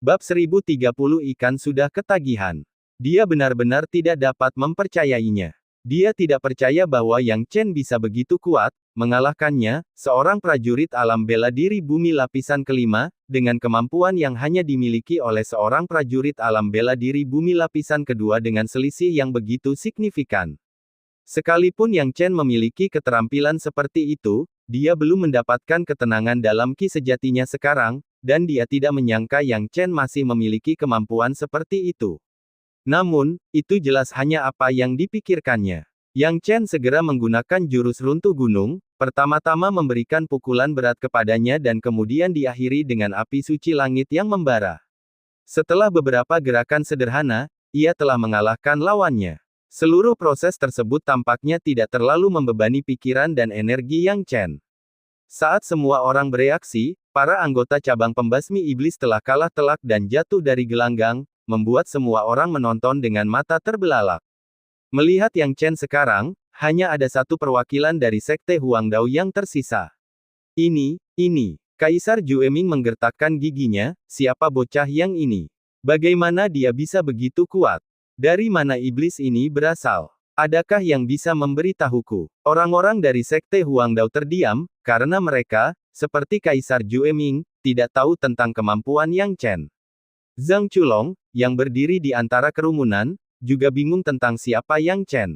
Bab 1030 Ikan sudah ketagihan. Dia benar-benar tidak dapat mempercayainya. Dia tidak percaya bahwa Yang Chen bisa begitu kuat, mengalahkannya, seorang prajurit alam bela diri bumi lapisan kelima, dengan kemampuan yang hanya dimiliki oleh seorang prajurit alam bela diri bumi lapisan kedua dengan selisih yang begitu signifikan. Sekalipun Yang Chen memiliki keterampilan seperti itu, dia belum mendapatkan ketenangan dalam ki sejatinya sekarang, dan dia tidak menyangka Yang Chen masih memiliki kemampuan seperti itu. Namun, itu jelas hanya apa yang dipikirkannya. Yang Chen segera menggunakan jurus runtuh gunung, pertama-tama memberikan pukulan berat kepadanya dan kemudian diakhiri dengan api suci langit yang membara. Setelah beberapa gerakan sederhana, ia telah mengalahkan lawannya. Seluruh proses tersebut tampaknya tidak terlalu membebani pikiran dan energi Yang Chen. Saat semua orang bereaksi, para anggota cabang pembasmi iblis telah kalah telak dan jatuh dari gelanggang, membuat semua orang menonton dengan mata terbelalak. Melihat Yang Chen sekarang, hanya ada satu perwakilan dari Sekte Huangdao yang tersisa. Ini, Kaisar Jueming menggertakkan giginya, siapa bocah yang ini? Bagaimana dia bisa begitu kuat? Dari mana iblis ini berasal? Adakah yang bisa memberitahuku? Orang-orang dari Sekte Huangdao terdiam, karena mereka, seperti Kaisar Jueming, tidak tahu tentang kemampuan Yang Chen. Zhang Chulong, yang berdiri di antara kerumunan, juga bingung tentang siapa Yang Chen.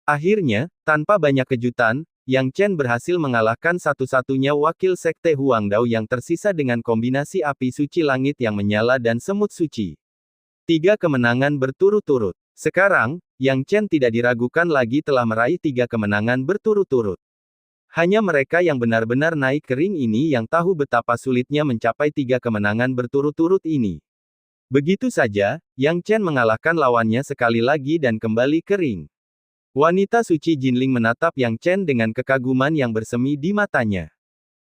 Akhirnya, tanpa banyak kejutan, Yang Chen berhasil mengalahkan satu-satunya wakil Sekte Huangdao yang tersisa dengan kombinasi api suci langit yang menyala dan semut suci. 3 kemenangan berturut-turut. Sekarang, Yang Chen tidak diragukan lagi telah meraih 3 kemenangan berturut-turut. Hanya mereka yang benar-benar naik ke ring ini yang tahu betapa sulitnya mencapai 3 kemenangan berturut-turut ini. Begitu saja, Yang Chen mengalahkan lawannya sekali lagi dan kembali ke ring. Wanita suci Jinling menatap Yang Chen dengan kekaguman yang bersemi di matanya.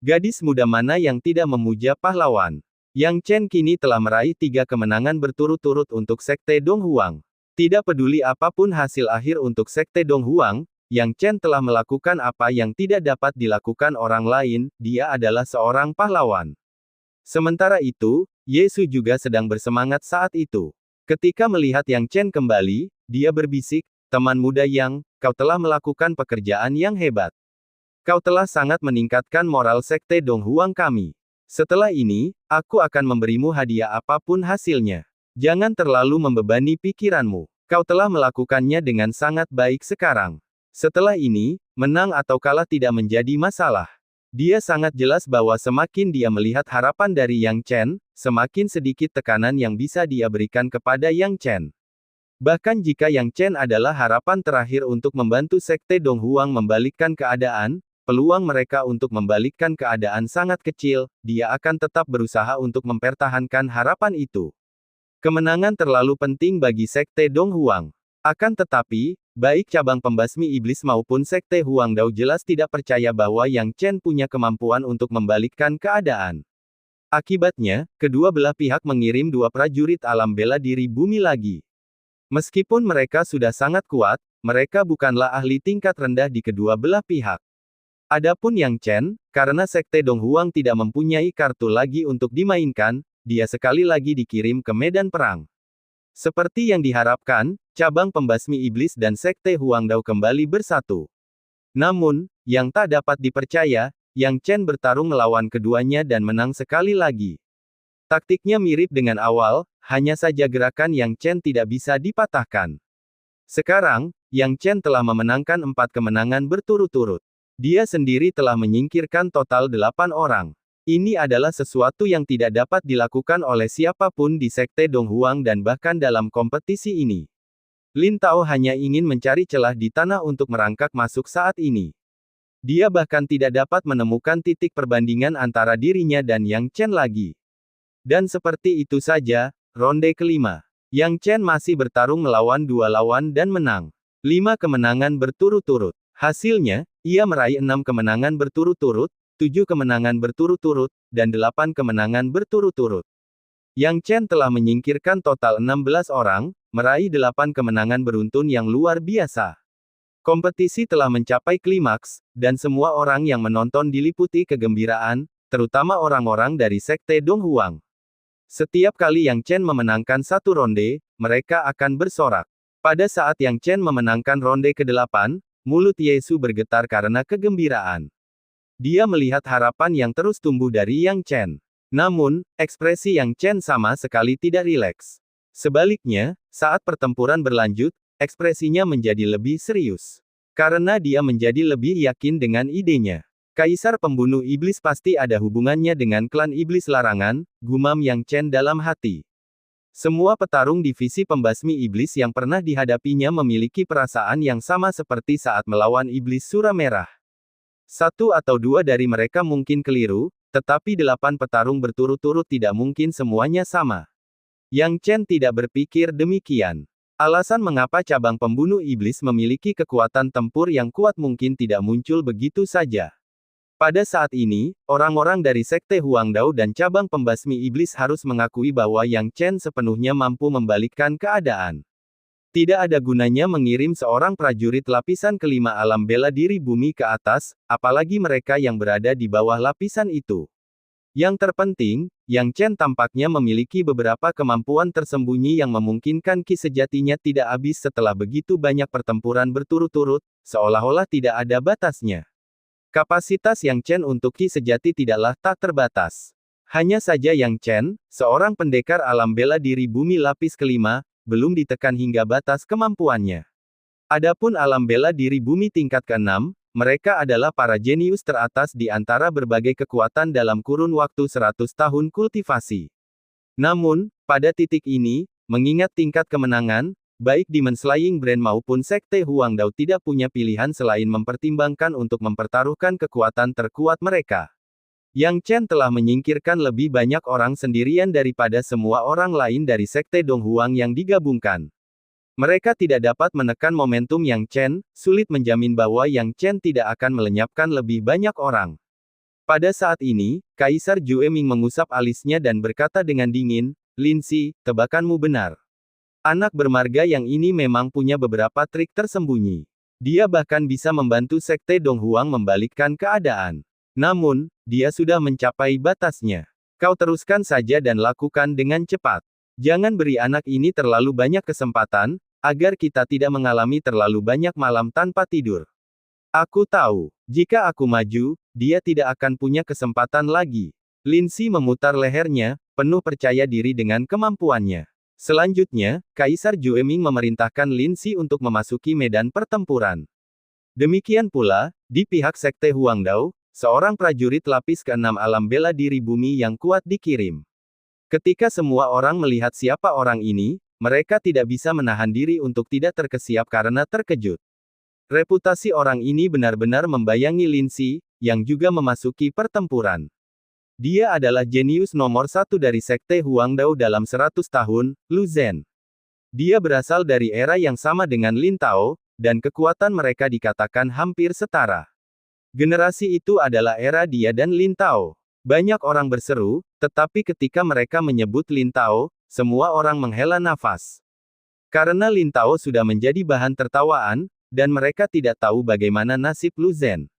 Gadis muda mana yang tidak memuja pahlawan? Yang Chen kini telah meraih 3 kemenangan berturut-turut untuk Sekte Donghuang. Tidak peduli apapun hasil akhir untuk Sekte Donghuang, Yang Chen telah melakukan apa yang tidak dapat dilakukan orang lain, dia adalah seorang pahlawan. Sementara itu, Yesu juga sedang bersemangat saat itu. Ketika melihat Yang Chen kembali, dia berbisik, teman muda Yang, kau telah melakukan pekerjaan yang hebat. Kau telah sangat meningkatkan moral Sekte Donghuang kami. Setelah ini, aku akan memberimu hadiah apapun hasilnya. Jangan terlalu membebani pikiranmu. Kau telah melakukannya dengan sangat baik sekarang. Setelah ini, menang atau kalah tidak menjadi masalah. Dia sangat jelas bahwa semakin dia melihat harapan dari Yang Chen, semakin sedikit tekanan yang bisa dia berikan kepada Yang Chen. Bahkan jika Yang Chen adalah harapan terakhir untuk membantu Sekte Donghuang membalikkan keadaan, peluang mereka untuk membalikkan keadaan sangat kecil, dia akan tetap berusaha untuk mempertahankan harapan itu. Kemenangan terlalu penting bagi Sekte Donghuang. Akan tetapi, baik cabang pembasmi iblis maupun Sekte Huangdao jelas tidak percaya bahwa Yang Chen punya kemampuan untuk membalikkan keadaan. Akibatnya, kedua belah pihak mengirim 2 prajurit alam bela diri bumi lagi. Meskipun mereka sudah sangat kuat, mereka bukanlah ahli tingkat rendah di kedua belah pihak. Adapun Yang Chen, karena Sekte Donghuang tidak mempunyai kartu lagi untuk dimainkan, dia sekali lagi dikirim ke medan perang. Seperti yang diharapkan, cabang pembasmi iblis dan Sekte Huangdao kembali bersatu. Namun, yang tak dapat dipercaya, Yang Chen bertarung melawan keduanya dan menang sekali lagi. Taktiknya mirip dengan awal, hanya saja gerakan Yang Chen tidak bisa dipatahkan. Sekarang, Yang Chen telah memenangkan 4 kemenangan berturut-turut. Dia sendiri telah menyingkirkan total 8 orang. Ini adalah sesuatu yang tidak dapat dilakukan oleh siapapun di Sekte Donghuang dan bahkan dalam kompetisi ini. Lin Tao hanya ingin mencari celah di tanah untuk merangkak masuk saat ini. Dia bahkan tidak dapat menemukan titik perbandingan antara dirinya dan Yang Chen lagi. Dan seperti itu saja, ronde kelima. Yang Chen masih bertarung melawan 2 lawan dan menang 5 kemenangan berturut-turut. Hasilnya, ia meraih 6 kemenangan berturut-turut, 7 kemenangan berturut-turut, dan 8 kemenangan berturut-turut. Yang Chen telah menyingkirkan total 16 orang, meraih 8 kemenangan beruntun yang luar biasa. Kompetisi telah mencapai klimaks, dan semua orang yang menonton diliputi kegembiraan, terutama orang-orang dari Sekte Donghuang. Setiap kali Yang Chen memenangkan satu ronde, mereka akan bersorak. Pada saat Yang Chen memenangkan ronde ke-8, mulut Yesu bergetar karena kegembiraan. Dia melihat harapan yang terus tumbuh dari Yang Chen. Namun, ekspresi Yang Chen sama sekali tidak rileks. Sebaliknya, saat pertempuran berlanjut, ekspresinya menjadi lebih serius. Karena dia menjadi lebih yakin dengan idenya. Kaisar pembunuh iblis pasti ada hubungannya dengan klan iblis larangan, gumam Yang Chen dalam hati. Semua petarung divisi pembasmi iblis yang pernah dihadapinya memiliki perasaan yang sama seperti saat melawan iblis sura merah. Satu atau dua dari mereka mungkin keliru, tetapi 8 petarung berturut-turut tidak mungkin semuanya sama. Yang Chen tidak berpikir demikian. Alasan mengapa cabang pembunuh iblis memiliki kekuatan tempur yang kuat mungkin tidak muncul begitu saja. Pada saat ini, orang-orang dari Sekte Huangdao dan cabang pembasmi iblis harus mengakui bahwa Yang Chen sepenuhnya mampu membalikkan keadaan. Tidak ada gunanya mengirim seorang prajurit lapisan kelima alam bela diri bumi ke atas, apalagi mereka yang berada di bawah lapisan itu. Yang terpenting, Yang Chen tampaknya memiliki beberapa kemampuan tersembunyi yang memungkinkan ki sejatinya tidak habis setelah begitu banyak pertempuran berturut-turut, seolah-olah tidak ada batasnya. Kapasitas Yang Chen untuk ki sejati tidaklah tak terbatas. Hanya saja Yang Chen, seorang pendekar alam bela diri bumi lapis kelima, belum ditekan hingga batas kemampuannya. Adapun alam bela diri bumi tingkat ke-6, mereka adalah para jenius teratas di antara berbagai kekuatan dalam kurun waktu 100 tahun kultivasi. Namun, pada titik ini, mengingat tingkat kemenangan, baik Demon Slaying Brand maupun Sekte Huangdao tidak punya pilihan selain mempertimbangkan untuk mempertaruhkan kekuatan terkuat mereka. Yang Chen telah menyingkirkan lebih banyak orang sendirian daripada semua orang lain dari Sekte Donghuang yang digabungkan. Mereka tidak dapat menekan momentum Yang Chen, sulit menjamin bahwa Yang Chen tidak akan melenyapkan lebih banyak orang. Pada saat ini, Kaisar Jueming mengusap alisnya dan berkata dengan dingin, "Lin Si, tebakanmu benar. Anak bermarga yang ini memang punya beberapa trik tersembunyi. Dia bahkan bisa membantu Sekte Donghuang membalikkan keadaan. Namun, dia sudah mencapai batasnya. Kau teruskan saja dan lakukan dengan cepat. Jangan beri anak ini terlalu banyak kesempatan, agar kita tidak mengalami terlalu banyak malam tanpa tidur. Aku tahu, jika aku maju, dia tidak akan punya kesempatan lagi." Lin Si memutar lehernya, penuh percaya diri dengan kemampuannya. Selanjutnya, Kaisar Jueming memerintahkan Lin Si untuk memasuki medan pertempuran. Demikian pula, di pihak Sekte Huangdao, seorang prajurit lapis ke-6 alam bela diri bumi yang kuat dikirim. Ketika semua orang melihat siapa orang ini, mereka tidak bisa menahan diri untuk tidak terkesiap karena terkejut. Reputasi orang ini benar-benar membayangi Lin Si, yang juga memasuki pertempuran. Dia adalah jenius nomor 1 dari Sekte Huangdao dalam 100 tahun, Lu Zhen. Dia berasal dari era yang sama dengan Lin Tao, dan kekuatan mereka dikatakan hampir setara. Generasi itu adalah era dia dan Lin Tao. Banyak orang berseru, tetapi ketika mereka menyebut Lin Tao, semua orang menghela nafas. Karena Lin Tao sudah menjadi bahan tertawaan, dan mereka tidak tahu bagaimana nasib Lu Zhen.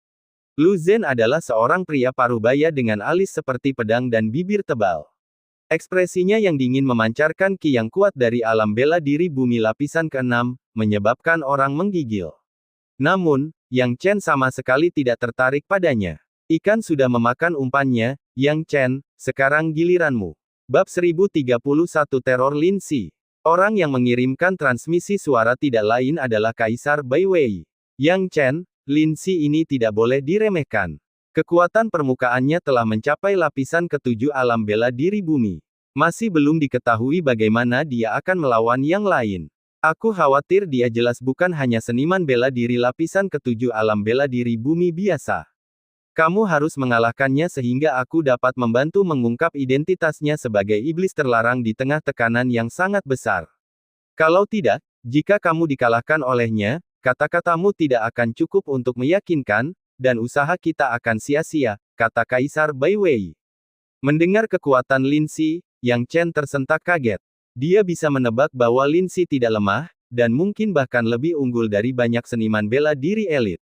Lu Zhen adalah seorang pria parubaya dengan alis seperti pedang dan bibir tebal. Ekspresinya yang dingin memancarkan ki yang kuat dari alam bela diri bumi lapisan ke-6, menyebabkan orang menggigil. Namun, Yang Chen sama sekali tidak tertarik padanya. Ikan sudah memakan umpannya, Yang Chen, sekarang giliranmu. Bab 1031 Teror Lin Si. Orang yang mengirimkan transmisi suara tidak lain adalah Kaisar Bai Wei. Yang Chen, Lin Si ini tidak boleh diremehkan. Kekuatan permukaannya telah mencapai lapisan ke-7 alam bela diri bumi. Masih belum diketahui bagaimana dia akan melawan yang lain. Aku khawatir dia jelas bukan hanya seniman bela diri lapisan ke-7 alam bela diri bumi biasa. Kamu harus mengalahkannya sehingga aku dapat membantu mengungkap identitasnya sebagai iblis terlarang di tengah tekanan yang sangat besar. Kalau tidak, jika kamu dikalahkan olehnya, kata-katamu tidak akan cukup untuk meyakinkan, dan usaha kita akan sia-sia, kata Kaisar Bai Wei. Mendengar kekuatan Lin Si, Yang Chen tersentak kaget. Dia bisa menebak bahwa Lin Si tidak lemah, dan mungkin bahkan lebih unggul dari banyak seniman bela diri elit.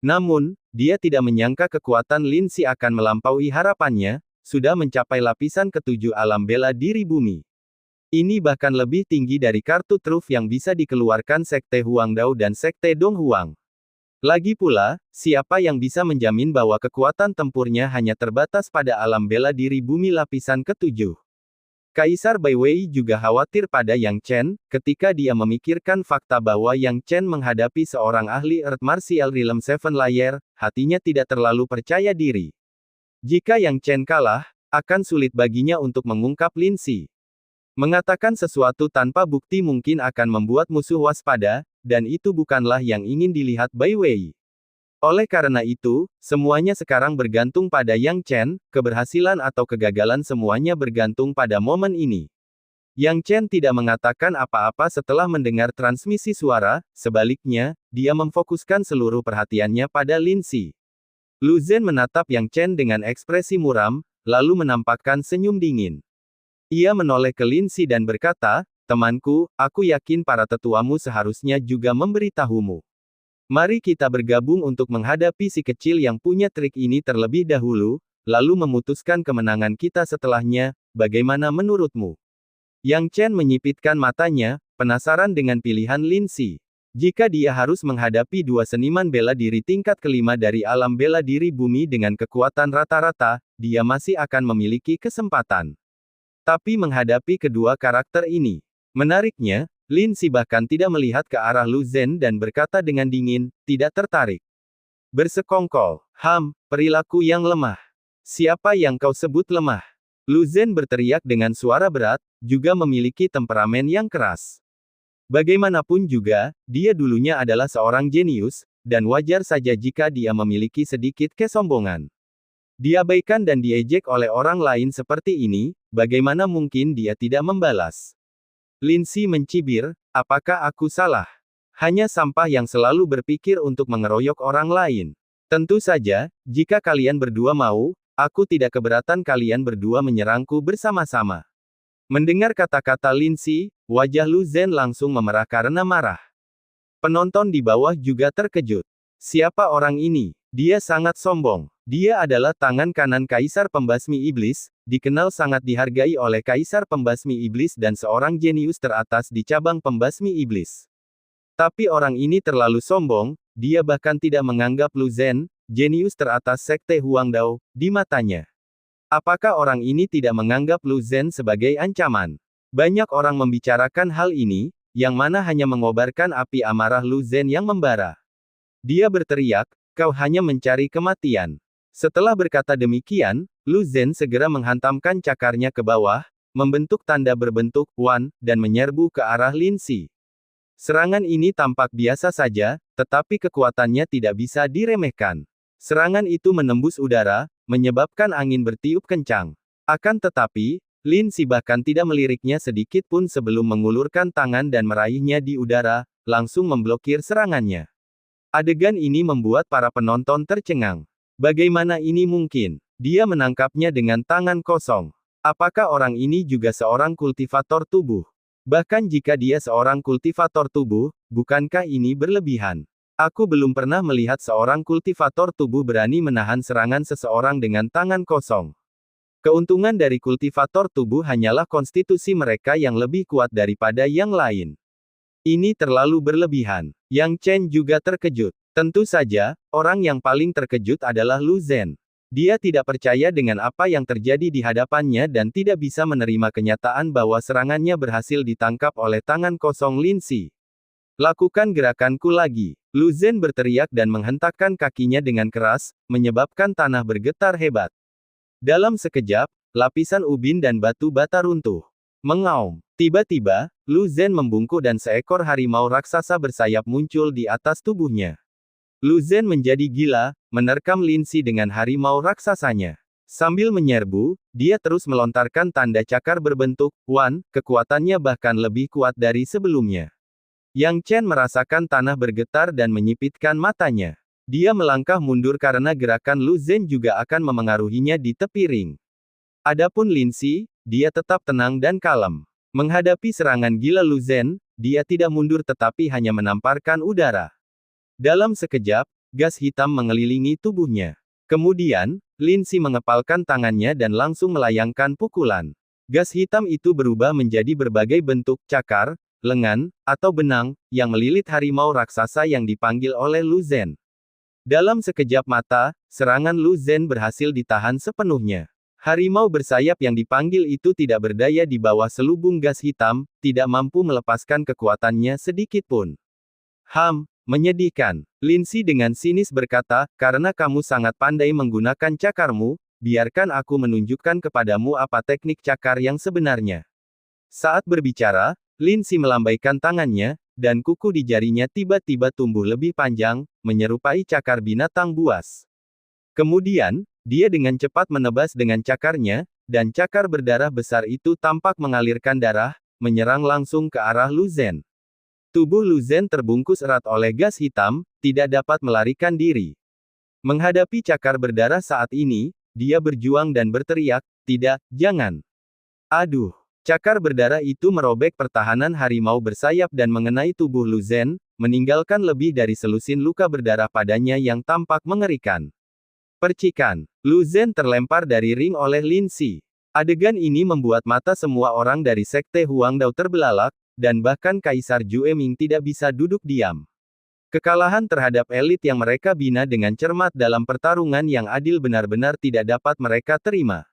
Namun, dia tidak menyangka kekuatan Lin Si akan melampaui harapannya, sudah mencapai lapisan ketujuh alam bela diri bumi. Ini bahkan lebih tinggi dari kartu truf yang bisa dikeluarkan Sekte Huangdao dan Sekte Donghuang. Lagi pula, siapa yang bisa menjamin bahwa kekuatan tempurnya hanya terbatas pada alam bela diri bumi lapisan ketujuh? Kaisar Baiwei juga khawatir pada Yang Chen, ketika dia memikirkan fakta bahwa Yang Chen menghadapi seorang ahli Earth Martial Realm Seven Layer, hatinya tidak terlalu percaya diri. Jika Yang Chen kalah, akan sulit baginya untuk mengungkap Lin Si. Mengatakan sesuatu tanpa bukti mungkin akan membuat musuh waspada, dan itu bukanlah yang ingin dilihat Baiwei. Oleh karena itu, semuanya sekarang bergantung pada Yang Chen, keberhasilan atau kegagalan semuanya bergantung pada momen ini. Yang Chen tidak mengatakan apa-apa setelah mendengar transmisi suara, sebaliknya, dia memfokuskan seluruh perhatiannya pada Lin Si. Lu Zhen menatap Yang Chen dengan ekspresi muram, lalu menampakkan senyum dingin. Ia menoleh ke Lin Si dan berkata, "Temanku, aku yakin para tetuamu seharusnya juga memberitahumu. Mari kita bergabung untuk menghadapi si kecil yang punya trik ini terlebih dahulu, lalu memutuskan kemenangan kita setelahnya, bagaimana menurutmu?" Yang Chen menyipitkan matanya, penasaran dengan pilihan Lin Si. Jika dia harus menghadapi dua seniman bela diri tingkat kelima dari alam bela diri bumi dengan kekuatan rata-rata, dia masih akan memiliki kesempatan. Tapi menghadapi kedua karakter ini, menariknya, Lin Si bahkan tidak melihat ke arah Lu Zhen dan berkata dengan dingin, tidak tertarik. Bersekongkol, perilaku yang lemah. Siapa yang kau sebut lemah? Lu Zhen berteriak dengan suara berat, juga memiliki temperamen yang keras. Bagaimanapun juga, dia dulunya adalah seorang jenius, dan wajar saja jika dia memiliki sedikit kesombongan. Diabaikan dan diejek oleh orang lain seperti ini, bagaimana mungkin dia tidak membalas? Lin Si mencibir, apakah aku salah? Hanya sampah yang selalu berpikir untuk mengeroyok orang lain. Tentu saja, jika kalian berdua mau, aku tidak keberatan kalian berdua menyerangku bersama-sama. Mendengar kata-kata Lin Si, wajah Lu Zhen langsung memerah karena marah. Penonton di bawah juga terkejut. Siapa orang ini? Dia sangat sombong. Dia adalah tangan kanan Kaisar Pembasmi Iblis, dikenal sangat dihargai oleh Kaisar Pembasmi Iblis dan seorang jenius teratas di cabang Pembasmi Iblis. Tapi orang ini terlalu sombong, dia bahkan tidak menganggap Lu Zhen, jenius teratas Sekte Huangdao, di matanya. Apakah orang ini tidak menganggap Lu Zhen sebagai ancaman? Banyak orang membicarakan hal ini, yang mana hanya mengobarkan api amarah Lu Zhen yang membara. Dia berteriak, kau hanya mencari kematian. Setelah berkata demikian, Lu Zhen segera menghantamkan cakarnya ke bawah, membentuk tanda berbentuk Wan, dan menyerbu ke arah Lin Si. Serangan ini tampak biasa saja, tetapi kekuatannya tidak bisa diremehkan. Serangan itu menembus udara, menyebabkan angin bertiup kencang. Akan tetapi, Lin Si bahkan tidak meliriknya sedikit pun sebelum mengulurkan tangan dan meraihnya di udara, langsung memblokir serangannya. Adegan ini membuat para penonton tercengang. Bagaimana ini mungkin? Dia menangkapnya dengan tangan kosong. Apakah orang ini juga seorang kultivator tubuh? Bahkan jika dia seorang kultivator tubuh, bukankah ini berlebihan? Aku belum pernah melihat seorang kultivator tubuh berani menahan serangan seseorang dengan tangan kosong. Keuntungan dari kultivator tubuh hanyalah konstitusi mereka yang lebih kuat daripada yang lain. Ini terlalu berlebihan. Yang Chen juga terkejut. Tentu saja, orang yang paling terkejut adalah Lu Zhen. Dia tidak percaya dengan apa yang terjadi di hadapannya dan tidak bisa menerima kenyataan bahwa serangannya berhasil ditangkap oleh tangan kosong Lin Si. Lakukan gerakanku lagi. Lu Zhen berteriak dan menghentakkan kakinya dengan keras, menyebabkan tanah bergetar hebat. Dalam sekejap, lapisan ubin dan batu bata runtuh. Mengaum. Tiba-tiba, Lu Zhen membungkuk dan seekor harimau raksasa bersayap muncul di atas tubuhnya. Lu Zhen menjadi gila, menerkam Lin Si dengan harimau raksasanya. Sambil menyerbu, dia terus melontarkan tanda cakar berbentuk Wan, kekuatannya bahkan lebih kuat dari sebelumnya. Yang Chen merasakan tanah bergetar dan menyipitkan matanya. Dia melangkah mundur karena gerakan Lu Zhen juga akan memengaruhinya di tepi ring. Adapun Lin Si, dia tetap tenang dan kalem. Menghadapi serangan gila Lu Zhen, dia tidak mundur tetapi hanya menamparkan udara. Dalam sekejap, gas hitam mengelilingi tubuhnya. Kemudian, Lin Si mengepalkan tangannya dan langsung melayangkan pukulan. Gas hitam itu berubah menjadi berbagai bentuk, cakar, lengan, atau benang, yang melilit harimau raksasa yang dipanggil oleh Lu Zhen. Dalam sekejap mata, serangan Lu Zhen berhasil ditahan sepenuhnya. Harimau bersayap yang dipanggil itu tidak berdaya di bawah selubung gas hitam, tidak mampu melepaskan kekuatannya sedikit pun. Menyedihkan. Lin Si dengan sinis berkata, karena kamu sangat pandai menggunakan cakarmu, biarkan aku menunjukkan kepadamu apa teknik cakar yang sebenarnya. Saat berbicara, Lin Si melambaikan tangannya, dan kuku di jarinya tiba-tiba tumbuh lebih panjang, menyerupai cakar binatang buas. Kemudian, dia dengan cepat menebas dengan cakarnya, dan cakar berdarah besar itu tampak mengalirkan darah, menyerang langsung ke arah Lu Zhen. Tubuh Lu Zhen terbungkus erat oleh gas hitam, tidak dapat melarikan diri. Menghadapi cakar berdarah saat ini, dia berjuang dan berteriak, "Tidak, jangan." Aduh! Cakar berdarah itu merobek pertahanan harimau bersayap dan mengenai tubuh Lu Zhen, meninggalkan lebih dari selusin luka berdarah padanya yang tampak mengerikan. Percikan. Lu Zhen terlempar dari ring oleh Lin Si. Adegan ini membuat mata semua orang dari Sekte Huangdao terbelalak, dan bahkan Kaisar Jueming tidak bisa duduk diam. Kekalahan terhadap elit yang mereka bina dengan cermat dalam pertarungan yang adil benar-benar tidak dapat mereka terima.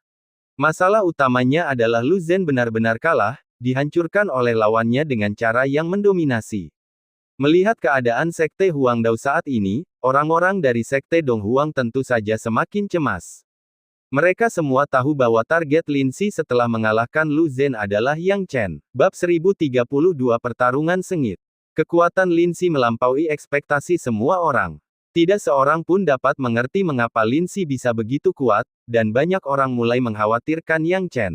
Masalah utamanya adalah Lu Zhen benar-benar kalah, dihancurkan oleh lawannya dengan cara yang mendominasi. Melihat keadaan Sekte Huangdao saat ini, orang-orang dari Sekte Donghuang tentu saja semakin cemas. Mereka semua tahu bahwa target Lin Si setelah mengalahkan Lu Zhen adalah Yang Chen. Bab 1032 Pertarungan Sengit. Kekuatan Lin Si melampaui ekspektasi semua orang. Tidak seorang pun dapat mengerti mengapa Lin Si bisa begitu kuat, dan banyak orang mulai mengkhawatirkan Yang Chen.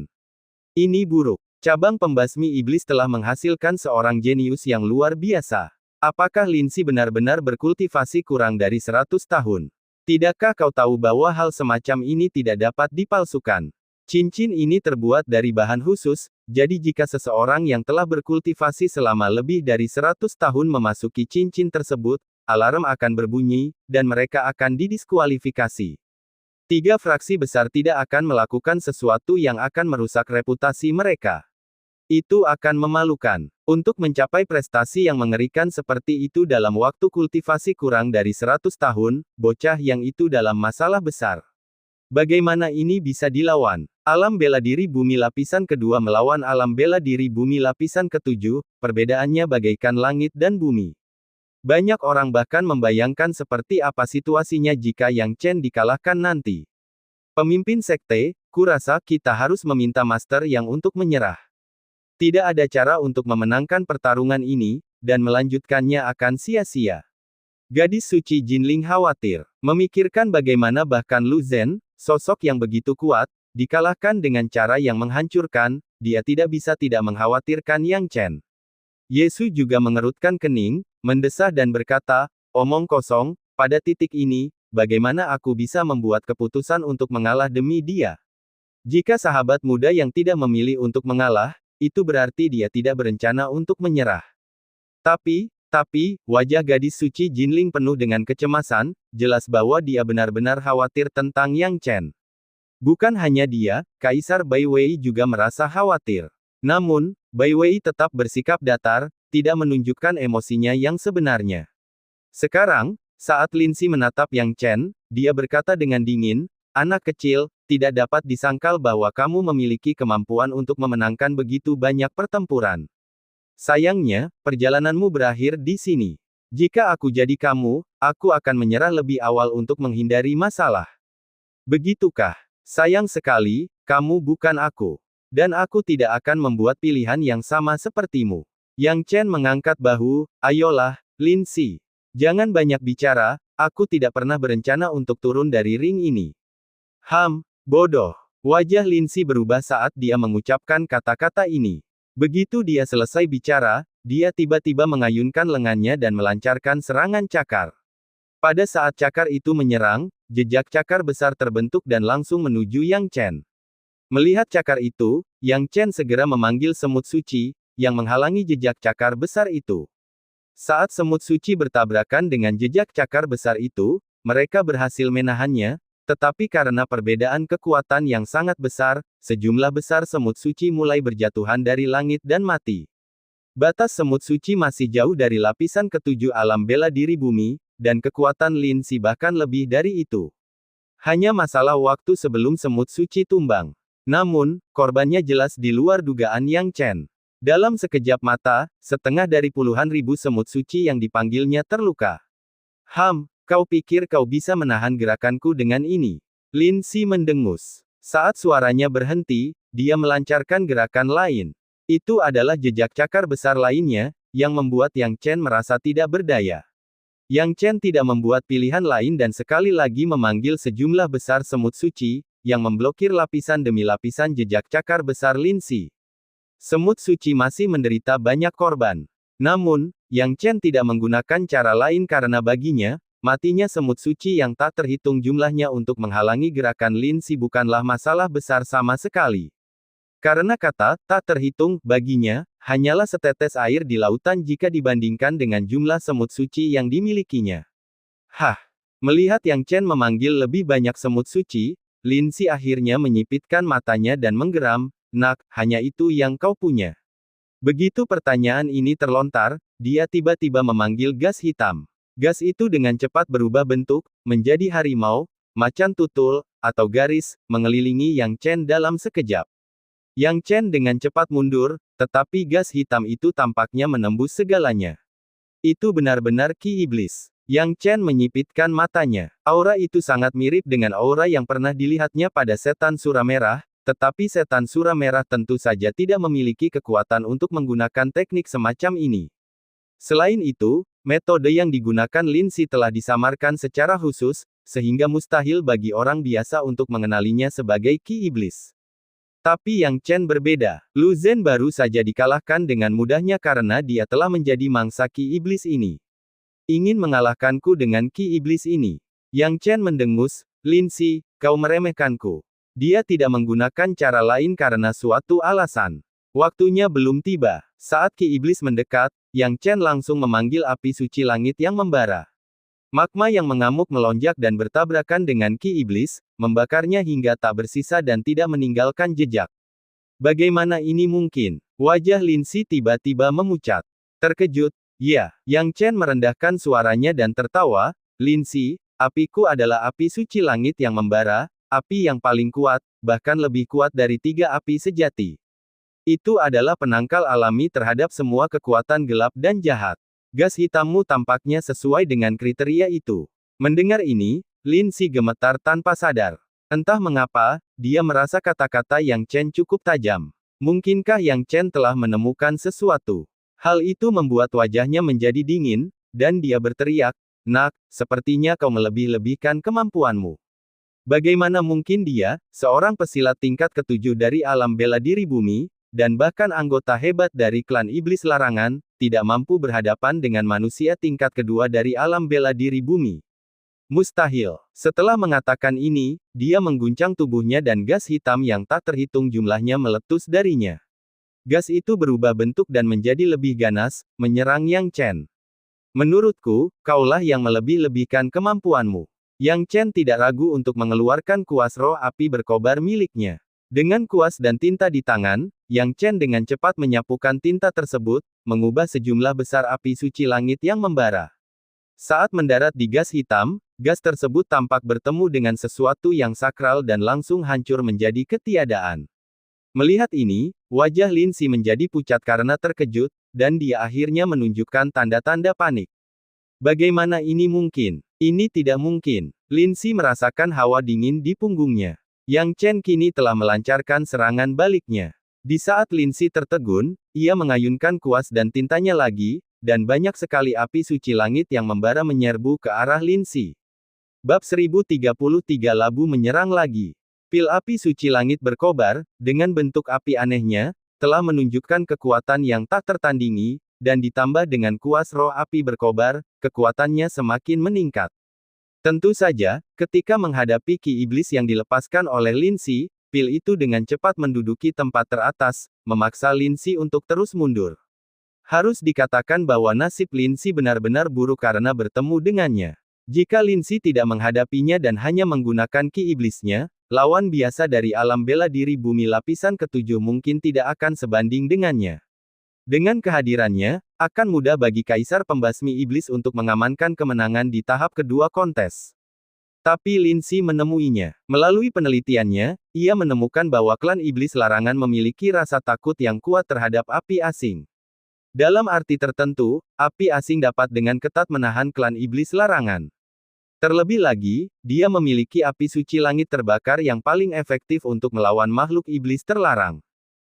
Ini buruk. Cabang pembasmi iblis telah menghasilkan seorang jenius yang luar biasa. Apakah Lin Si benar-benar berkultivasi kurang dari 100 tahun? Tidakkah kau tahu bahwa hal semacam ini tidak dapat dipalsukan? Cincin ini terbuat dari bahan khusus, jadi jika seseorang yang telah berkultivasi selama lebih dari 100 tahun memasuki cincin tersebut, alarm akan berbunyi, dan mereka akan didiskualifikasi. 3 fraksi besar tidak akan melakukan sesuatu yang akan merusak reputasi mereka. Itu akan memalukan. Untuk mencapai prestasi yang mengerikan seperti itu dalam waktu kultivasi kurang dari 100 tahun, bocah yang itu dalam masalah besar. Bagaimana ini bisa dilawan? Alam bela diri bumi lapisan kedua melawan alam bela diri bumi lapisan ketujuh, perbedaannya bagaikan langit dan bumi. Banyak orang bahkan membayangkan seperti apa situasinya jika Yang Chen dikalahkan nanti. Pemimpin sekte, kurasa kita harus meminta master yang untuk menyerah. Tidak ada cara untuk memenangkan pertarungan ini, dan melanjutkannya akan sia-sia. Gadis suci Jinling khawatir, memikirkan bagaimana bahkan Lu Zhen, sosok yang begitu kuat, dikalahkan dengan cara yang menghancurkan, dia tidak bisa tidak mengkhawatirkan Yang Chen. Yesu juga mengerutkan kening, mendesah dan berkata, omong kosong, pada titik ini, bagaimana aku bisa membuat keputusan untuk mengalah demi dia? Jika sahabat muda yang tidak memilih untuk mengalah, itu berarti dia tidak berencana untuk menyerah. Tapi, wajah gadis suci Jinling penuh dengan kecemasan, jelas bahwa dia benar-benar khawatir tentang Yang Chen. Bukan hanya dia, Kaisar Bai Wei juga merasa khawatir. Namun, Bai Wei tetap bersikap datar, tidak menunjukkan emosinya yang sebenarnya. Sekarang, saat Lin Si menatap Yang Chen, dia berkata dengan dingin, anak kecil, tidak dapat disangkal bahwa kamu memiliki kemampuan untuk memenangkan begitu banyak pertempuran. Sayangnya, perjalananmu berakhir di sini. Jika aku jadi kamu, aku akan menyerah lebih awal untuk menghindari masalah. Begitukah? Sayang sekali, kamu bukan aku. Dan aku tidak akan membuat pilihan yang sama sepertimu. Yang Chen mengangkat bahu, ayolah, Lin Si. Jangan banyak bicara, aku tidak pernah berencana untuk turun dari ring ini. Bodoh. Wajah Lin Si berubah saat dia mengucapkan kata-kata ini. Begitu dia selesai bicara, dia tiba-tiba mengayunkan lengannya dan melancarkan serangan cakar. Pada saat cakar itu menyerang, jejak cakar besar terbentuk dan langsung menuju Yang Chen. Melihat cakar itu, Yang Chen segera memanggil semut suci, yang menghalangi jejak cakar besar itu. Saat semut suci bertabrakan dengan jejak cakar besar itu, mereka berhasil menahannya, Tetapi karena perbedaan kekuatan yang sangat besar, sejumlah besar semut suci mulai berjatuhan dari langit dan mati. Batas semut suci masih jauh dari lapisan ketujuh alam bela diri bumi, dan kekuatan Lin Si bahkan lebih dari itu. Hanya masalah waktu sebelum semut suci tumbang. Namun, korbannya jelas di luar dugaan Yang Chen. Dalam sekejap mata, setengah dari puluhan ribu semut suci yang dipanggilnya terluka. Kau pikir kau bisa menahan gerakanku dengan ini? Lin Si mendengus. Saat suaranya berhenti, dia melancarkan gerakan lain. Itu adalah jejak cakar besar lainnya, yang membuat Yang Chen merasa tidak berdaya. Yang Chen tidak membuat pilihan lain dan sekali lagi memanggil sejumlah besar semut suci, yang memblokir lapisan demi lapisan jejak cakar besar Lin Si. Semut suci masih menderita banyak korban. Namun, Yang Chen tidak menggunakan cara lain karena baginya, matinya semut suci yang tak terhitung jumlahnya untuk menghalangi gerakan Lin Si bukanlah masalah besar sama sekali. Karena kata tak terhitung baginya, hanyalah setetes air di lautan jika dibandingkan dengan jumlah semut suci yang dimilikinya. Melihat Yang Chen memanggil lebih banyak semut suci, Lin Si akhirnya menyipitkan matanya dan menggeram, "Nak, hanya itu yang kau punya?" Begitu pertanyaan ini terlontar, dia tiba-tiba memanggil gas hitam. Gas itu dengan cepat berubah bentuk, menjadi harimau, macan tutul, atau garis, mengelilingi Yang Chen dalam sekejap. Yang Chen dengan cepat mundur, tetapi gas hitam itu tampaknya menembus segalanya. Itu benar-benar ki iblis. Yang Chen menyipitkan matanya. Aura itu sangat mirip dengan aura yang pernah dilihatnya pada setan sura merah, tetapi setan sura merah tentu saja tidak memiliki kekuatan untuk menggunakan teknik semacam ini. Selain itu, metode yang digunakan Lin Si telah disamarkan secara khusus, sehingga mustahil bagi orang biasa untuk mengenalinya sebagai ki iblis. Tapi Yang Chen berbeda. Lu Zhen baru saja dikalahkan dengan mudahnya karena dia telah menjadi mangsa ki iblis ini. Ingin mengalahkanku dengan ki iblis ini. Yang Chen mendengus, "Lin Si, kau meremehkanku." Dia tidak menggunakan cara lain karena suatu alasan. Waktunya belum tiba. Saat ki iblis mendekat, Yang Chen langsung memanggil api suci langit yang membara. Magma yang mengamuk melonjak dan bertabrakan dengan ki iblis, membakarnya hingga tak bersisa dan tidak meninggalkan jejak. Bagaimana ini mungkin? Wajah Lin Si tiba-tiba memucat. Terkejut, ya. Yang Chen merendahkan suaranya dan tertawa, "Lin Si, apiku adalah api suci langit yang membara, api yang paling kuat, bahkan lebih kuat dari 3 api sejati. Itu adalah penangkal alami terhadap semua kekuatan gelap dan jahat. Gas hitammu tampaknya sesuai dengan kriteria itu." Mendengar ini, Lin Si gemetar tanpa sadar. Entah mengapa, dia merasa kata-kata Yang Chen cukup tajam. Mungkinkah Yang Chen telah menemukan sesuatu? Hal itu membuat wajahnya menjadi dingin, dan dia berteriak, "Nak, sepertinya kau melebih-lebihkan kemampuanmu. Bagaimana mungkin dia, seorang pesilat tingkat ke-7 dari alam bela diri bumi, dan bahkan anggota hebat dari klan iblis larangan, tidak mampu berhadapan dengan manusia tingkat kedua dari alam bela diri bumi? Mustahil." Setelah mengatakan ini, dia mengguncang tubuhnya dan gas hitam yang tak terhitung jumlahnya meletus darinya. Gas itu berubah bentuk dan menjadi lebih ganas, menyerang Yang Chen. "Menurutku, kaulah yang melebih-lebihkan kemampuanmu." Yang Chen tidak ragu untuk mengeluarkan kuas roh api berkobar miliknya. Dengan kuas dan tinta di tangan, Yang Chen dengan cepat menyapukan tinta tersebut, mengubah sejumlah besar api suci langit yang membara. Saat mendarat di gas hitam, gas tersebut tampak bertemu dengan sesuatu yang sakral dan langsung hancur menjadi ketiadaan. Melihat ini, wajah Lin Si menjadi pucat karena terkejut, dan dia akhirnya menunjukkan tanda-tanda panik. Bagaimana ini mungkin? Ini tidak mungkin. Lin Si merasakan hawa dingin di punggungnya. Yang Chen kini telah melancarkan serangan baliknya. Di saat Lin Si tertegun, ia mengayunkan kuas dan tintanya lagi, dan banyak sekali api suci langit yang membara menyerbu ke arah Lin Si. Bab 1033 Labu menyerang lagi. Pil api suci langit berkobar, dengan bentuk api anehnya, telah menunjukkan kekuatan yang tak tertandingi, dan ditambah dengan kuas roh api berkobar, kekuatannya semakin meningkat. Tentu saja, ketika menghadapi ki iblis yang dilepaskan oleh Lin Si, pil itu dengan cepat menduduki tempat teratas, memaksa Lin Si untuk terus mundur. Harus dikatakan bahwa nasib Lin Si benar-benar buruk karena bertemu dengannya. Jika Lin Si tidak menghadapinya dan hanya menggunakan ki iblisnya, lawan biasa dari alam bela diri bumi lapisan ketujuh mungkin tidak akan sebanding dengannya. Dengan kehadirannya, akan mudah bagi Kaisar Pembasmi Iblis untuk mengamankan kemenangan di tahap kedua kontes. Tapi Lin Si menemuinya. Melalui penelitiannya, ia menemukan bahwa klan iblis larangan memiliki rasa takut yang kuat terhadap api asing. Dalam arti tertentu, api asing dapat dengan ketat menahan klan iblis larangan. Terlebih lagi, dia memiliki api suci langit terbakar yang paling efektif untuk melawan makhluk iblis terlarang.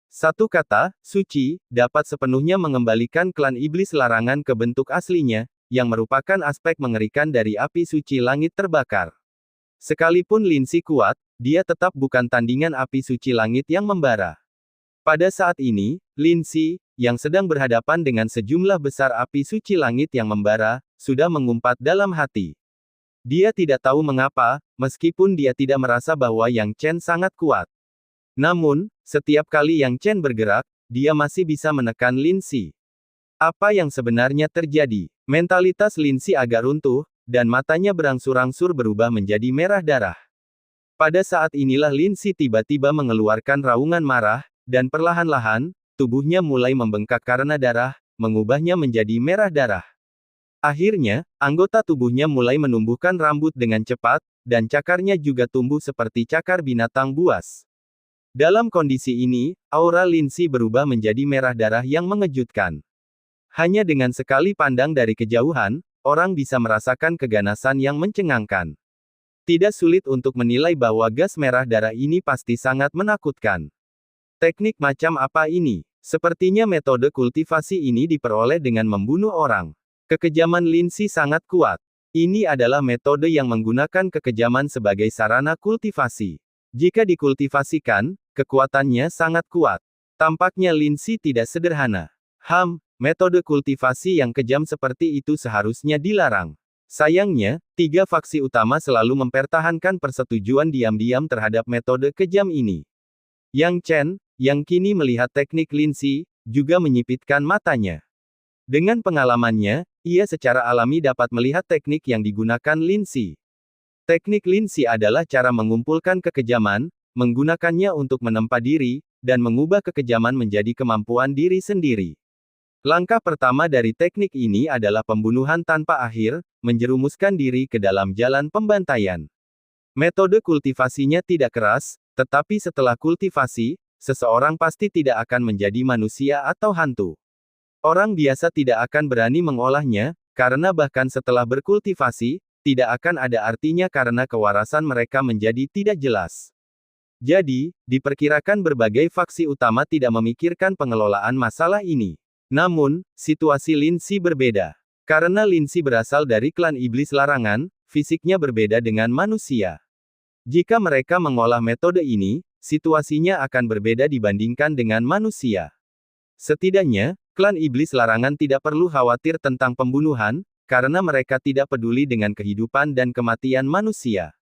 Satu kata, suci, dapat sepenuhnya mengembalikan klan iblis larangan ke bentuk aslinya, yang merupakan aspek mengerikan dari api suci langit terbakar. Sekalipun Lin Si kuat, dia tetap bukan tandingan api suci langit yang membara. Pada saat ini, Lin Si, yang sedang berhadapan dengan sejumlah besar api suci langit yang membara, sudah mengumpat dalam hati. Dia tidak tahu mengapa, meskipun dia tidak merasa bahwa Yang Chen sangat kuat. Namun, setiap kali Yang Chen bergerak, dia masih bisa menekan Lin Si. Apa yang sebenarnya terjadi? Mentalitas Lin Si agak runtuh, dan matanya berangsur-angsur berubah menjadi merah darah. Pada saat inilah Lin Si tiba-tiba mengeluarkan raungan marah, dan perlahan-lahan, tubuhnya mulai membengkak karena darah, mengubahnya menjadi merah darah. Akhirnya, anggota tubuhnya mulai menumbuhkan rambut dengan cepat, dan cakarnya juga tumbuh seperti cakar binatang buas. Dalam kondisi ini, aura Lin Si berubah menjadi merah darah yang mengejutkan. Hanya dengan sekali pandang dari kejauhan, orang bisa merasakan keganasan yang mencengangkan. Tidak sulit untuk menilai bahwa gas merah darah ini pasti sangat menakutkan. Teknik macam apa ini? Sepertinya metode kultivasi ini diperoleh dengan membunuh orang. Kekejaman Lin Si sangat kuat. Ini adalah metode yang menggunakan kekejaman sebagai sarana kultivasi. Jika dikultivasikan, kekuatannya sangat kuat. Tampaknya Lin Si tidak sederhana. Metode kultivasi yang kejam seperti itu seharusnya dilarang. Sayangnya, tiga faksi utama selalu mempertahankan persetujuan diam-diam terhadap metode kejam ini. Yang Chen, yang kini melihat teknik Lin Si, juga menyipitkan matanya. Dengan pengalamannya, ia secara alami dapat melihat teknik yang digunakan Lin Si. Teknik Lin Si adalah cara mengumpulkan kekejaman, menggunakannya untuk menempa diri, dan mengubah kekejaman menjadi kemampuan diri sendiri. Langkah pertama dari teknik ini adalah pembunuhan tanpa akhir, menjerumuskan diri ke dalam jalan pembantaian. Metode kultivasinya tidak keras, tetapi setelah kultivasi, seseorang pasti tidak akan menjadi manusia atau hantu. Orang biasa tidak akan berani mengolahnya, karena bahkan setelah berkultivasi, tidak akan ada artinya karena kewarasan mereka menjadi tidak jelas. Jadi, diperkirakan berbagai faksi utama tidak memikirkan pengelolaan masalah ini. Namun, situasi Lin Si berbeda. Karena Lin Si berasal dari klan iblis larangan, fisiknya berbeda dengan manusia. Jika mereka mengolah metode ini, situasinya akan berbeda dibandingkan dengan manusia. Setidaknya, klan iblis larangan tidak perlu khawatir tentang pembunuhan, karena mereka tidak peduli dengan kehidupan dan kematian manusia.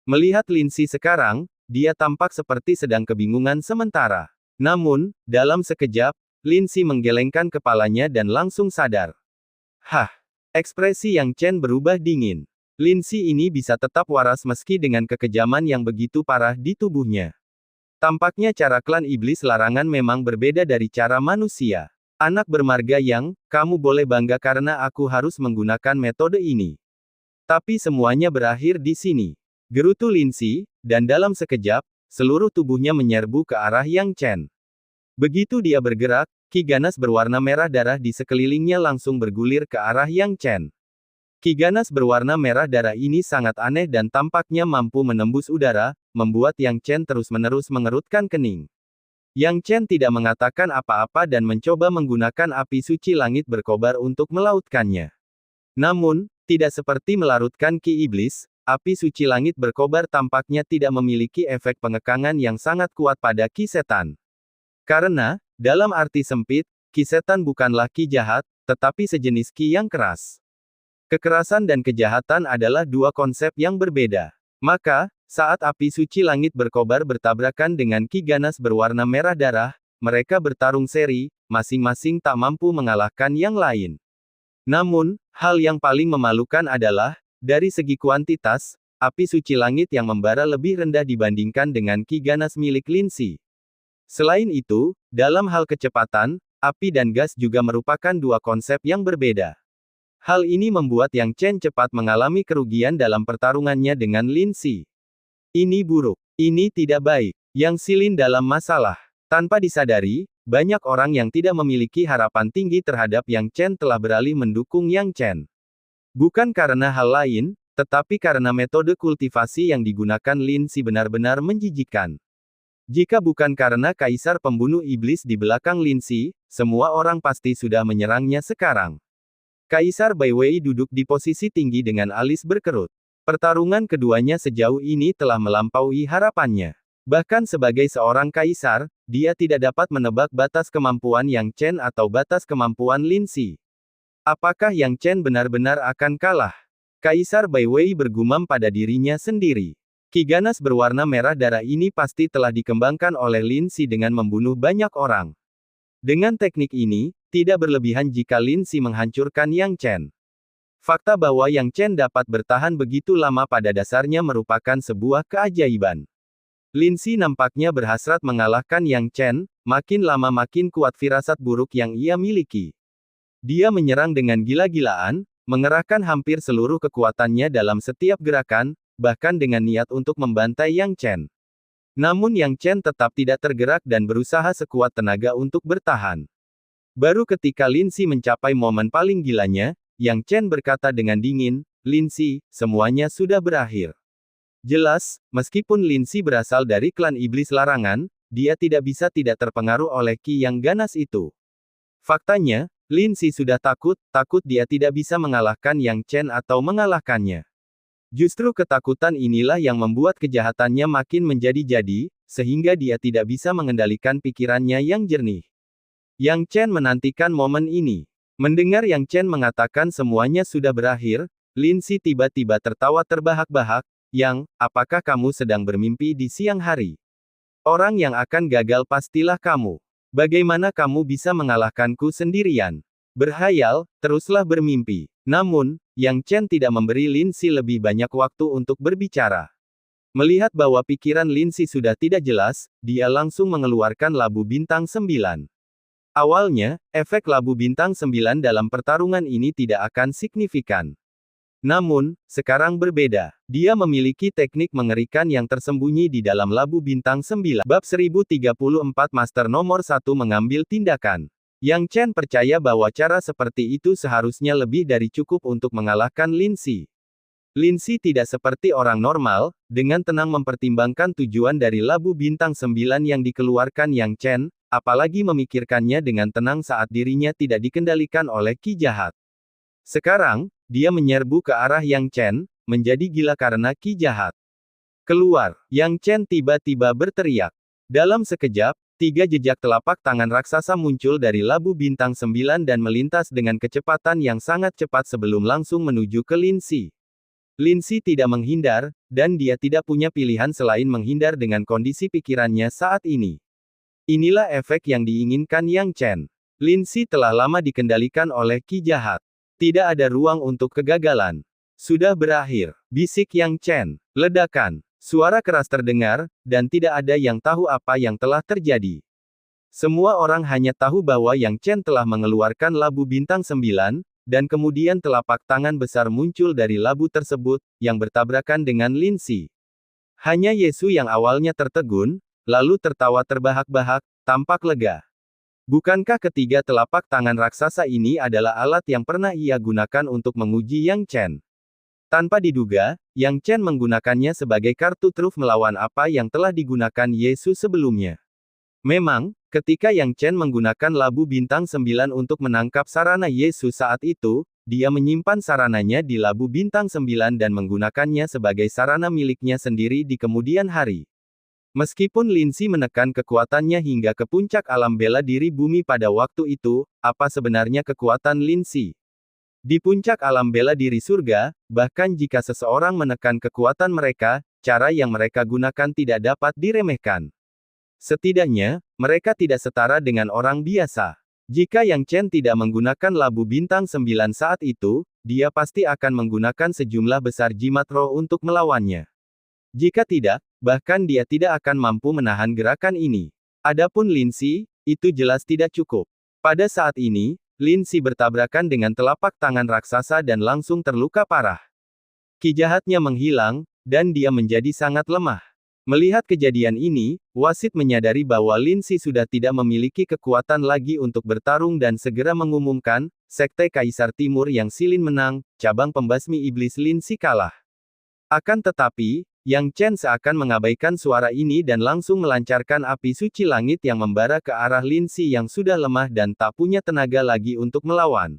Melihat Lin Si sekarang, dia tampak seperti sedang kebingungan sementara. Namun, dalam sekejap, Lin Si menggelengkan kepalanya dan langsung sadar. Ekspresi Yang Chen berubah dingin. Lin Si ini bisa tetap waras meski dengan kekejaman yang begitu parah di tubuhnya. Tampaknya cara klan iblis larangan memang berbeda dari cara manusia. Anak bermarga Yang, kamu boleh bangga karena aku harus menggunakan metode ini. Tapi semuanya berakhir di sini. Gerutu Lin Si, dan dalam sekejap, seluruh tubuhnya menyerbu ke arah Yang Chen. Begitu dia bergerak, ki ganas berwarna merah darah di sekelilingnya langsung bergulir ke arah Yang Chen. Ki ganas berwarna merah darah ini sangat aneh dan tampaknya mampu menembus udara, membuat Yang Chen terus-menerus mengerutkan kening. Yang Chen tidak mengatakan apa-apa dan mencoba menggunakan api suci langit berkobar untuk melautkannya. Namun, tidak seperti melarutkan ki iblis, api suci langit berkobar tampaknya tidak memiliki efek pengekangan yang sangat kuat pada ki setan. Karena, dalam arti sempit, ki setan bukanlah ki jahat, tetapi sejenis ki yang keras. Kekerasan dan kejahatan adalah dua konsep yang berbeda. Maka, saat api suci langit berkobar bertabrakan dengan ki ganas berwarna merah darah, mereka bertarung seri, masing-masing tak mampu mengalahkan yang lain. Namun, hal yang paling memalukan adalah, Dari segi kuantitas, api suci langit yang membara lebih rendah dibandingkan dengan Ki ganas milik Lindsay. Selain itu, dalam hal kecepatan, api dan gas juga merupakan dua konsep yang berbeda. Hal ini membuat Yang Chen cepat mengalami kerugian dalam pertarungannya dengan Lindsay. Ini buruk. Ini tidak baik. Yang Xilin dalam masalah. Tanpa disadari, banyak orang yang tidak memiliki harapan tinggi terhadap Yang Chen telah beralih mendukung Yang Chen. Bukan karena hal lain, tetapi karena metode kultivasi yang digunakan Lindsay benar-benar menjijikkan. Jika bukan karena kaisar pembunuh iblis di belakang Lindsay, semua orang pasti sudah menyerangnya sekarang. Kaisar Bai Wei duduk di posisi tinggi dengan alis berkerut. Pertarungan keduanya sejauh ini telah melampaui harapannya. Bahkan sebagai seorang kaisar, dia tidak dapat menebak batas kemampuan Yang Chen atau batas kemampuan Lindsay. Apakah Yang Chen benar-benar akan kalah? Kaisar Bai Wei bergumam pada dirinya sendiri. Ki ganas berwarna merah darah ini pasti telah dikembangkan oleh Lindsay dengan membunuh banyak orang. Dengan teknik ini, tidak berlebihan jika Lindsay menghancurkan Yang Chen. Fakta bahwa Yang Chen dapat bertahan begitu lama pada dasarnya merupakan sebuah keajaiban. Lindsay nampaknya berhasrat mengalahkan Yang Chen, makin lama makin kuat firasat buruk yang ia miliki. Dia menyerang dengan gila-gilaan, mengerahkan hampir seluruh kekuatannya dalam setiap gerakan, bahkan dengan niat untuk membantai Yang Chen. Namun Yang Chen tetap tidak tergerak dan berusaha sekuat tenaga untuk bertahan. Baru ketika Lindsay mencapai momen paling gilanya, Yang Chen berkata dengan dingin, "Lindsay, semuanya sudah berakhir." Jelas, meskipun Lindsay berasal dari klan iblis larangan, dia tidak bisa tidak terpengaruh oleh Ki yang ganas itu. Faktanya, Lindsay sudah takut dia tidak bisa mengalahkan Yang Chen atau mengalahkannya. Justru ketakutan inilah yang membuat kejahatannya makin menjadi-jadi, sehingga dia tidak bisa mengendalikan pikirannya yang jernih. Yang Chen menantikan momen ini. Mendengar Yang Chen mengatakan semuanya sudah berakhir, Lindsay tiba-tiba tertawa terbahak-bahak, "Yang, apakah kamu sedang bermimpi di siang hari? Orang yang akan gagal pastilah kamu. Bagaimana kamu bisa mengalahkanku sendirian? Berhayal, teruslah bermimpi." Namun, Yang Chen tidak memberi Lindsay lebih banyak waktu untuk berbicara. Melihat bahwa pikiran Lindsay sudah tidak jelas, dia langsung mengeluarkan labu bintang 9. Awalnya, efek labu bintang 9 dalam pertarungan ini tidak akan signifikan. Namun, sekarang berbeda. Dia memiliki teknik mengerikan yang tersembunyi di dalam labu bintang 9. Bab 1034 Master nomor 1 mengambil tindakan. Yang Chen percaya bahwa cara seperti itu seharusnya lebih dari cukup untuk mengalahkan Lindsay. Lindsay tidak seperti orang normal, dengan tenang mempertimbangkan tujuan dari labu bintang 9 yang dikeluarkan Yang Chen, apalagi memikirkannya dengan tenang saat dirinya tidak dikendalikan oleh Ki jahat. Sekarang, dia menyerbu ke arah Yang Chen, menjadi gila karena Ki jahat. "Keluar!" Yang Chen tiba-tiba berteriak. Dalam sekejap, 3 jejak telapak tangan raksasa muncul dari labu bintang 9 dan melintas dengan kecepatan yang sangat cepat sebelum langsung menuju ke Lindsay. Lindsay tidak menghindar, dan dia tidak punya pilihan selain menghindar dengan kondisi pikirannya saat ini. Inilah efek yang diinginkan Yang Chen. Lindsay telah lama dikendalikan oleh Ki jahat. Tidak ada ruang untuk kegagalan. "Sudah berakhir," bisik Yang Chen. Ledakan. Suara keras terdengar, dan tidak ada yang tahu apa yang telah terjadi. Semua orang hanya tahu bahwa Yang Chen telah mengeluarkan labu bintang 9, dan kemudian telapak tangan besar muncul dari labu tersebut, yang bertabrakan dengan Lindsay. Hanya Yesu yang awalnya tertegun, lalu tertawa terbahak-bahak, tampak lega. Bukankah ketiga telapak tangan raksasa ini adalah alat yang pernah ia gunakan untuk menguji Yang Chen? Tanpa diduga, Yang Chen menggunakannya sebagai kartu truf melawan apa yang telah digunakan Yesus sebelumnya. Memang, ketika Yang Chen menggunakan labu bintang 9 untuk menangkap sarana Yesus saat itu, dia menyimpan sarananya di labu bintang 9 dan menggunakannya sebagai sarana miliknya sendiri di kemudian hari. Meskipun Lindsay menekan kekuatannya hingga ke puncak alam bela diri bumi pada waktu itu, apa sebenarnya kekuatan Lindsay? Di puncak alam bela diri surga, bahkan jika seseorang menekan kekuatan mereka, cara yang mereka gunakan tidak dapat diremehkan. Setidaknya, mereka tidak setara dengan orang biasa. Jika Yang Chen tidak menggunakan labu bintang 9 saat itu, dia pasti akan menggunakan sejumlah besar jimat roh untuk melawannya. Jika tidak, bahkan dia tidak akan mampu menahan gerakan ini. Adapun Lin Si, itu jelas tidak cukup. Pada saat ini, Lin Si bertabrakan dengan telapak tangan raksasa dan langsung terluka parah. Ki jahatnya menghilang, dan dia menjadi sangat lemah. Melihat kejadian ini, wasit menyadari bahwa Lin Si sudah tidak memiliki kekuatan lagi untuk bertarung dan segera mengumumkan, Sekte Kaisar Timur yang Silin menang, cabang pembasmi iblis Lin Si kalah. Akan tetapi, Yang Chen seakan mengabaikan suara ini dan langsung melancarkan api suci langit yang membara ke arah Lin Si yang sudah lemah dan tak punya tenaga lagi untuk melawan.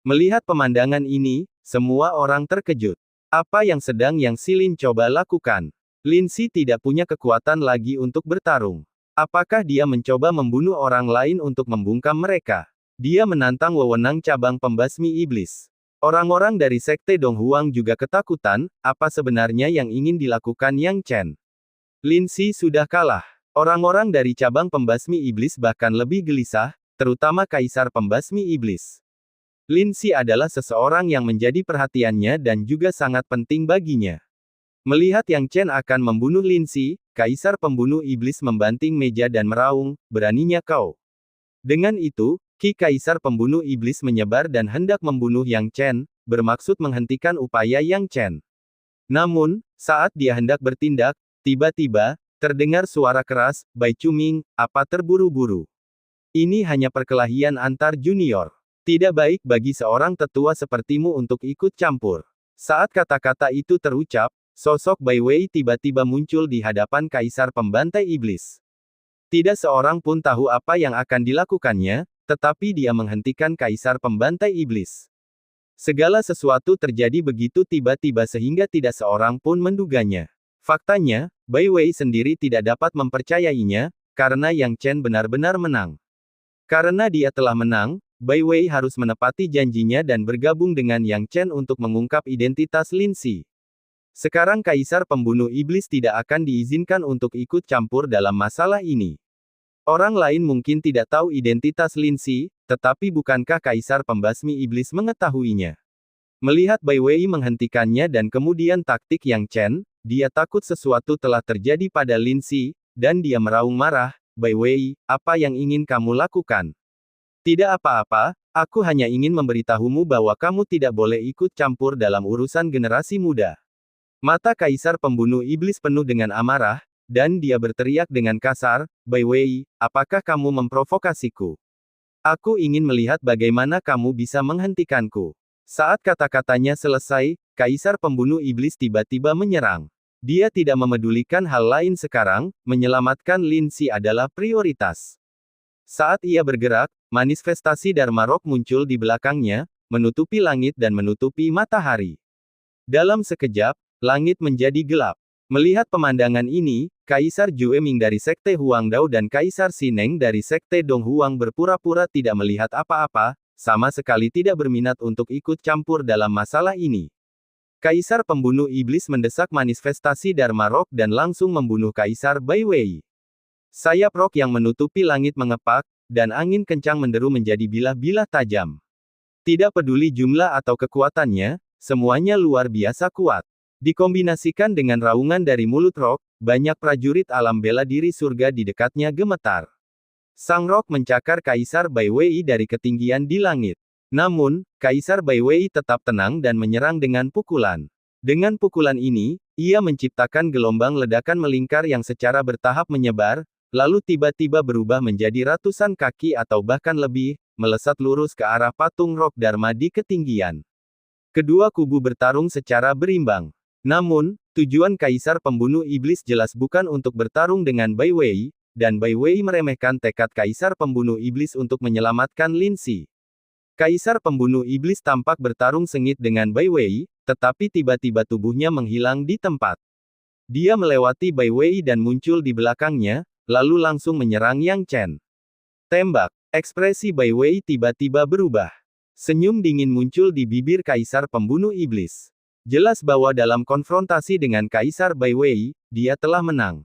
Melihat pemandangan ini, semua orang terkejut. Apa yang sedang Yang Silin coba lakukan? Lin Si tidak punya kekuatan lagi untuk bertarung. Apakah dia mencoba membunuh orang lain untuk membungkam mereka? Dia menantang wewenang cabang pembasmi iblis. Orang-orang dari Sekte Donghuang juga ketakutan, apa sebenarnya yang ingin dilakukan Yang Chen? Lin Si sudah kalah. Orang-orang dari cabang pembasmi iblis bahkan lebih gelisah, terutama Kaisar Pembasmi Iblis. Lin Si adalah seseorang yang menjadi perhatiannya dan juga sangat penting baginya. Melihat Yang Chen akan membunuh Lin Si, Kaisar Pembunuh Iblis membanting meja dan meraung, "Beraninya kau?" Dengan itu, Ki Kaisar Pembunuh Iblis menyebar dan hendak membunuh Yang Chen, bermaksud menghentikan upaya Yang Chen. Namun, saat dia hendak bertindak, tiba-tiba, terdengar suara keras, "Bai Chuming, apa terburu-buru? Ini hanya perkelahian antar junior. Tidak baik bagi seorang tetua sepertimu untuk ikut campur." Saat kata-kata itu terucap, sosok Bai Wei tiba-tiba muncul di hadapan Kaisar Pembantai Iblis. Tidak seorang pun tahu apa yang akan dilakukannya, tetapi dia menghentikan Kaisar Pembantai Iblis. Segala sesuatu terjadi begitu tiba-tiba sehingga tidak seorang pun menduganya. Faktanya, Bai Wei sendiri tidak dapat mempercayainya, karena Yang Chen benar-benar menang. Karena dia telah menang, Bai Wei harus menepati janjinya dan bergabung dengan Yang Chen untuk mengungkap identitas Lin Si. Sekarang Kaisar Pembunuh Iblis tidak akan diizinkan untuk ikut campur dalam masalah ini. Orang lain mungkin tidak tahu identitas Lin Si, tetapi bukankah Kaisar Pembasmi Iblis mengetahuinya? Melihat Bai Wei menghentikannya dan kemudian taktik Yang Chen, dia takut sesuatu telah terjadi pada Lin Si, dan dia meraung marah, "Bai Wei, apa yang ingin kamu lakukan?" "Tidak apa-apa, aku hanya ingin memberitahumu bahwa kamu tidak boleh ikut campur dalam urusan generasi muda." Mata Kaisar Pembunuh Iblis penuh dengan amarah, dan dia berteriak dengan kasar, "Bai Wei, apakah kamu memprovokasiku? Aku ingin melihat bagaimana kamu bisa menghentikanku." Saat kata-katanya selesai, Kaisar Pembunuh Iblis tiba-tiba menyerang. Dia tidak memedulikan hal lain sekarang, menyelamatkan Lin Si adalah prioritas. Saat ia bergerak, manifestasi Dharma Rock muncul di belakangnya, menutupi langit dan menutupi matahari. Dalam sekejap, langit menjadi gelap. Melihat pemandangan ini, Kaisar Zhou Eming dari Sekte Huangdao dan Kaisar Sineng dari Sekte Donghuang berpura-pura tidak melihat apa-apa, sama sekali tidak berminat untuk ikut campur dalam masalah ini. Kaisar Pembunuh Iblis mendesak manifestasi Dharma Rock dan langsung membunuh Kaisar Bai Wei. Sayap rock yang menutupi langit mengepak, dan angin kencang menderu menjadi bilah-bilah tajam. Tidak peduli jumlah atau kekuatannya, semuanya luar biasa kuat. Dikombinasikan dengan raungan dari mulut rock, banyak prajurit alam bela diri surga di dekatnya gemetar. Sang rock mencakar Kaisar Bai Wei dari ketinggian di langit. Namun, Kaisar Bai Wei tetap tenang dan menyerang dengan pukulan. Dengan pukulan ini, ia menciptakan gelombang ledakan melingkar yang secara bertahap menyebar, lalu tiba-tiba berubah menjadi ratusan kaki atau bahkan lebih, melesat lurus ke arah patung rock Dharma di ketinggian. Kedua kubu bertarung secara berimbang. Namun, tujuan Kaisar Pembunuh Iblis jelas bukan untuk bertarung dengan Bai Wei, dan Bai Wei meremehkan tekad Kaisar Pembunuh Iblis untuk menyelamatkan Lin Si. Kaisar Pembunuh Iblis tampak bertarung sengit dengan Bai Wei, tetapi tiba-tiba tubuhnya menghilang di tempat. Dia melewati Bai Wei dan muncul di belakangnya, lalu langsung menyerang Yang Chen. Tembak. Ekspresi Bai Wei tiba-tiba berubah. Senyum dingin muncul di bibir Kaisar Pembunuh Iblis. Jelas bahwa dalam konfrontasi dengan Kaisar Bai Wei, dia telah menang.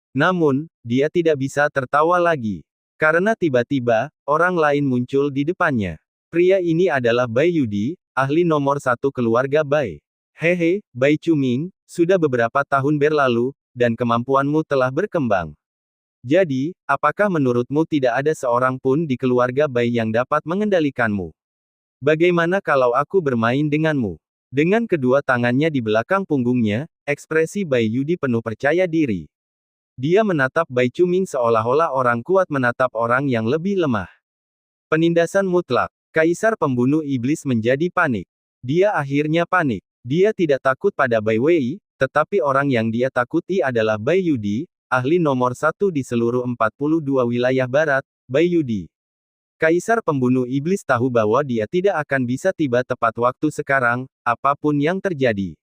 Namun, dia tidak bisa tertawa lagi. Karena tiba-tiba, orang lain muncul di depannya. Pria ini adalah Bai Yudi, ahli nomor 1 keluarga Bai. Hehe, Bai Chuming, sudah beberapa tahun berlalu, dan kemampuanmu telah berkembang. Jadi, apakah menurutmu tidak ada seorang pun di keluarga Bai yang dapat mengendalikanmu? Bagaimana kalau aku bermain denganmu? Dengan kedua tangannya di belakang punggungnya, ekspresi Bai Yudi penuh percaya diri. Dia menatap Bai Chuming seolah-olah orang kuat menatap orang yang lebih lemah. Penindasan mutlak. Kaisar pembunuh iblis menjadi panik. Dia akhirnya panik. Dia tidak takut pada Bai Wei, tetapi orang yang dia takuti adalah Bai Yudi, ahli nomor 1 di seluruh 42 wilayah barat, Bai Yudi. Kaisar pembunuh iblis tahu bahwa dia tidak akan bisa tiba tepat waktu sekarang, apapun yang terjadi.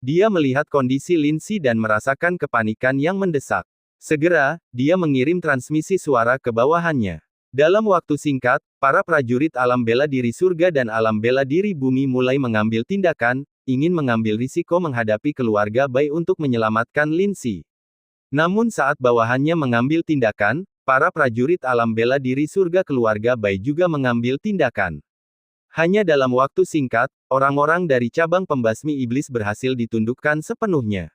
Dia melihat kondisi Lin Si dan merasakan kepanikan yang mendesak. Segera, dia mengirim transmisi suara ke bawahannya. Dalam waktu singkat, para prajurit alam bela diri surga dan alam bela diri bumi mulai mengambil tindakan, ingin mengambil risiko menghadapi keluarga Bai untuk menyelamatkan Lin Si. Namun saat bawahannya mengambil tindakan, para prajurit alam bela diri surga keluarga Bai juga mengambil tindakan. Hanya dalam waktu singkat, orang-orang dari cabang pembasmi iblis berhasil ditundukkan sepenuhnya.